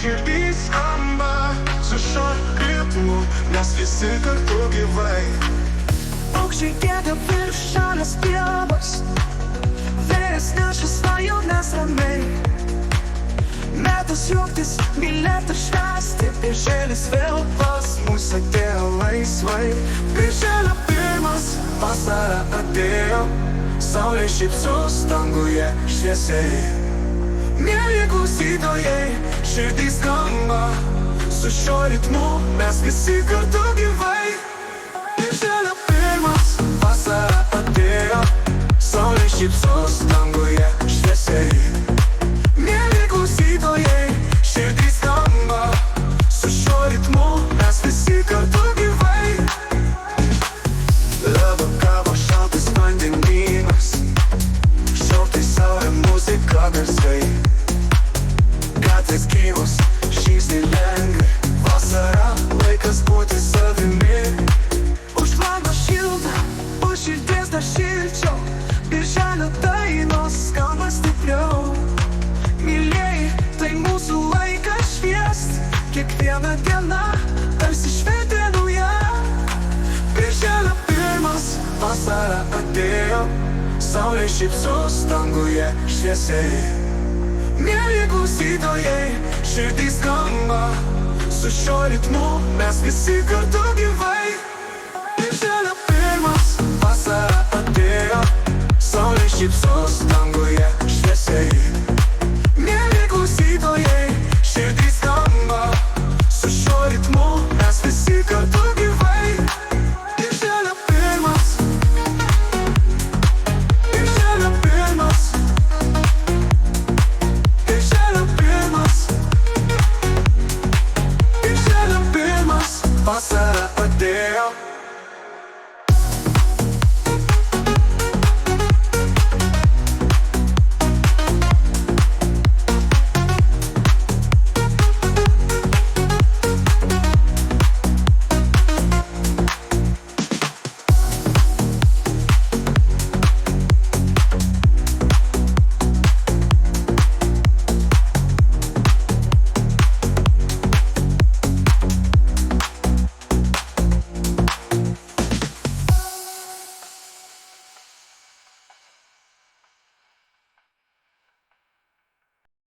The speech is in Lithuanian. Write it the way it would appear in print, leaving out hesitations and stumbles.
Širdys skamba su šiuo ritmu, nes visi kartu gyvai. Paukščiai gieda virš žalios pievos, vėjas neša svajones ramiai. Metas juoktis, mylėti ir švęsti, birželis vėl pas mus atėjo laisvai. Birželio pirmas, vasara atėjo, saulė šypsos danguje šviesiai. Mieli klausytojai, širdys skamba su šiuo ritmu, mes visi kartu gyvai. Birželio pirmas, vasara atėjo, saulė šypsos danguje šviesiai. Mieli klausytojai, širdys skamba su šiuo ritmu, mes visi kartu gyvai. Lava kava, šaltas vandenynas, šaltai saulė, muzika, garsai. Gatvės gyvos, žingsniai lengvi, vasara, laikas būti savimi. Už lango šilta, už širdies dar šilčiau, birželio dainos skamba stipriau. Mylėjai, tai mūsų laikas šviest, kiekviena diena tarsi šventė nauja. Birželio pirmas, vasara atėjo, saulė šypsos danguje šviesiai. Mieli klausytojai, širdys skamba su šiuo ritmu, mes visi kartu gyvai. Birželio pirmas, vasara atėjo, saulė šypsos danguje šviesiai. Mieli klausytojai, širdys skamba su šiuo ritmu, mes visi kartu gyvai. Birželio pirmas, birželio pirmas, birželio pirmas, vasara atėjo.